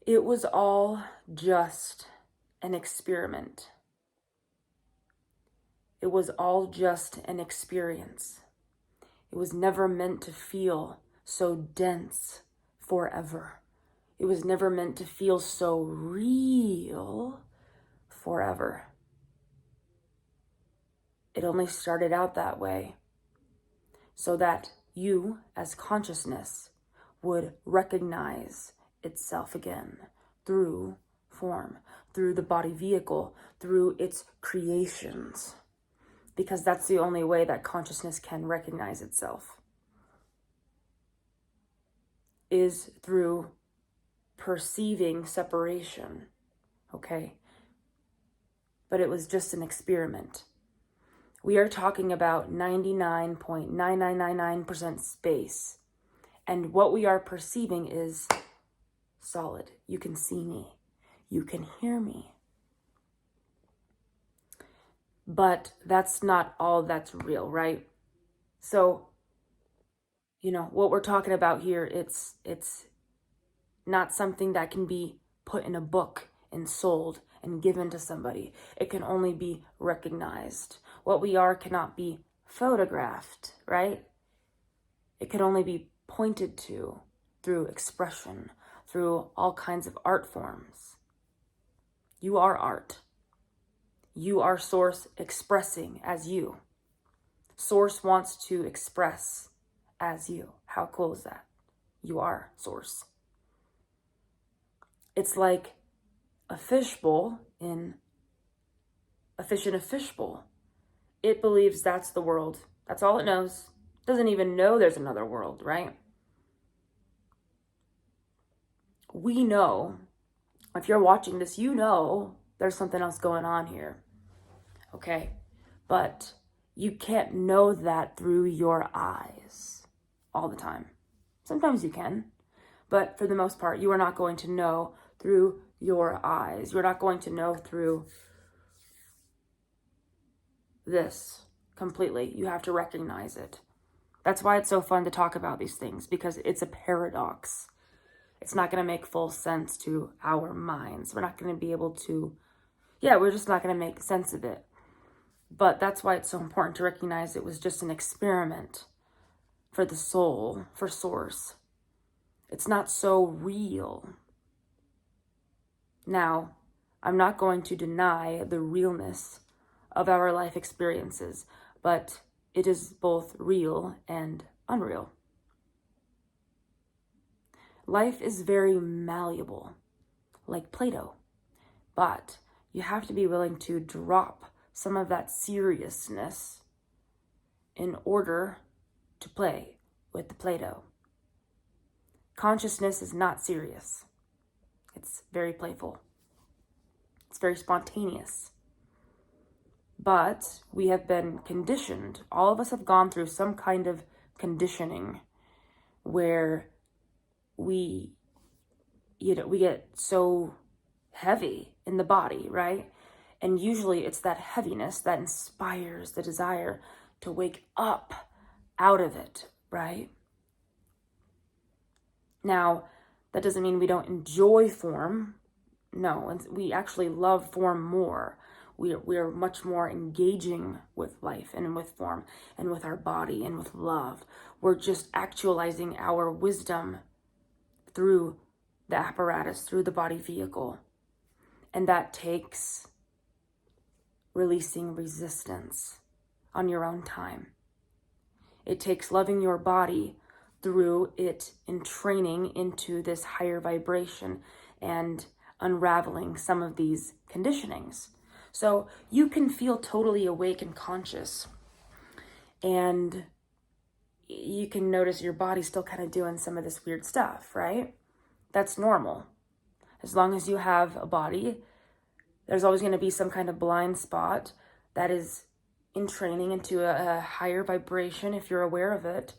It was all just an experiment. It was all just an experience. It was never meant to feel so dense forever. It was never meant to feel so real forever. It only started out that way so that you, as consciousness, would recognize itself again through form, through the body vehicle, through its creations. Because that's the only way that consciousness can recognize itself, is through perceiving separation, okay? But it was just an experiment. We are talking about 99.9999% space. And what we are perceiving is solid. You can see me. You can hear me. But that's not all that's real, right? So, what we're talking about here, it's not something that can be put in a book and sold and given to somebody. It can only be recognized. What we are cannot be photographed, right? It can only be pointed to through expression, through all kinds of art forms. You are art. You are Source expressing as you. Source wants to express as you. How cool is that? You are Source. It's like a fishbowl in a fish in a fishbowl. It believes that's the world. That's all it knows. Doesn't even know there's another world, right? We know, if you're watching this, you know there's something else going on here. Okay? But you can't know that through your eyes all the time. Sometimes you can, but for the most part, you are not going to know through your eyes. You're not going to know through this completely. You have to recognize it. That's why it's so fun to talk about these things, because it's a paradox. It's not going to make full sense to our minds. We're not going to be able to, we're just not going to make sense of it. But that's why it's so important to recognize it was just an experiment for the soul, for Source. It's not so real. Now, I'm not going to deny the realness of our life experiences, but it is both real and unreal. Life is very malleable, like Play-Doh, but you have to be willing to drop some of that seriousness in order to play with the Play-Doh. Consciousness is not serious. It's very playful. It's very spontaneous. But we have been conditioned. All of us have gone through some kind of conditioning where we get so heavy in the body, right? And usually it's that heaviness that inspires the desire to wake up out of it, right? Now, that doesn't mean we don't enjoy form. No, we actually love form more. We are much more engaging with life and with form and with our body and with love. We're just actualizing our wisdom through the apparatus, through the body vehicle. And that takes releasing resistance on your own time. It takes loving your body through it in training into this higher vibration and unraveling some of these conditionings. So you can feel totally awake and conscious, and you can notice your body still kind of doing some of this weird stuff, right? That's normal. As long as you have a body, there's always going to be some kind of blind spot that is in training into a higher vibration, if you're aware of it,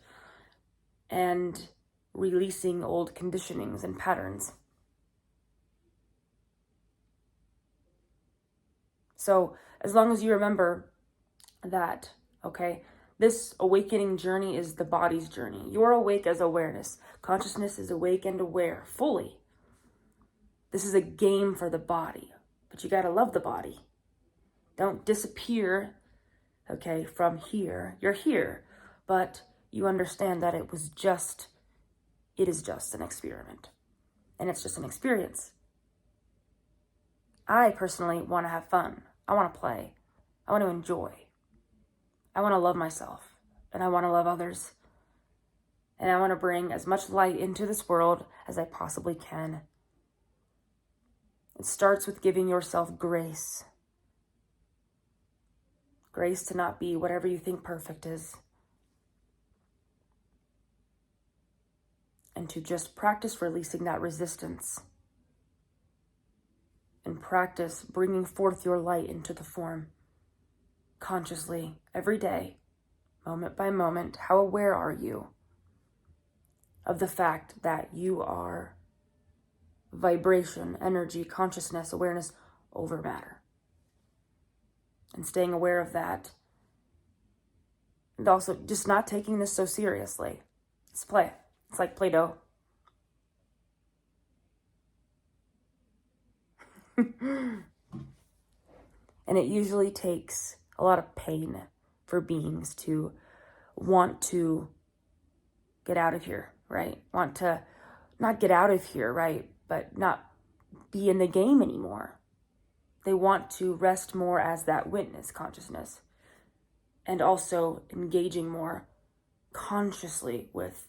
and releasing old conditionings and patterns. So as long as you remember that, okay, this awakening journey is the body's journey. You're awake as awareness. Consciousness is awake and aware fully. This is a game for the body, but you got to love the body. Don't disappear, okay, from here. You're here, but you understand that it is just an experiment, and it's just an experience. I personally want to have fun. I want to play. I want to enjoy. I want to love myself, and I want to love others. And I want to bring as much light into this world as I possibly can. It starts with giving yourself grace. Grace to not be whatever you think perfect is. And to just practice releasing that resistance. And practice bringing forth your light into the form. Consciously, every day, moment by moment. How aware are you of the fact that you are vibration, energy, consciousness, awareness over matter? And staying aware of that. And also just not taking this so seriously. It's play. It's like Play-Doh. And it usually takes a lot of pain for beings to want to get out of here, right? Want to not get out of here, right? But not be in the game anymore. They want to rest more as that witness consciousness, and also engaging more consciously with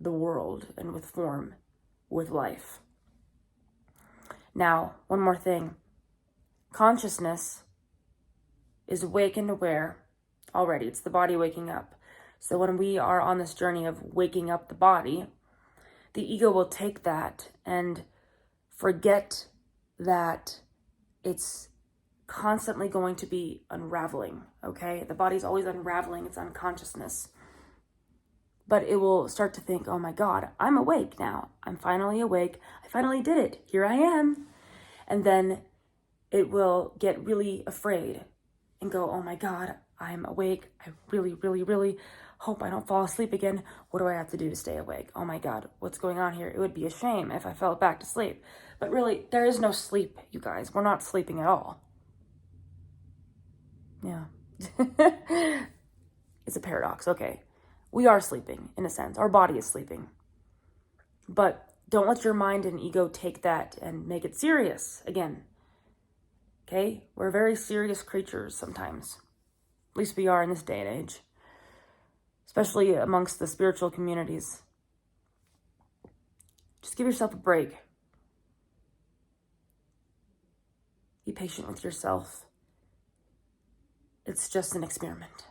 the world and with form, with life. Now, one more thing. Consciousness is awake and aware already. It's the body waking up. So when we are on this journey of waking up the body, the ego will take that and forget that it's constantly going to be unraveling, okay? The body's always unraveling its unconsciousness. But it will start to think, oh my God, I'm awake now. I'm finally awake. I finally did it. Here I am. And then it will get really afraid and go, oh my God, I'm awake. I really, really, really hope I don't fall asleep again. What do I have to do to stay awake? Oh my God, what's going on here? It would be a shame if I fell back to sleep. But really, there is no sleep, you guys. We're not sleeping at all. Yeah. It's a paradox, okay. We are sleeping, in a sense. Our body is sleeping. But don't let your mind and ego take that and make it serious again. Okay? We're very serious creatures sometimes. At least we are in this day and age. Especially amongst the spiritual communities. Just give yourself a break. Be patient with yourself. It's just an experiment.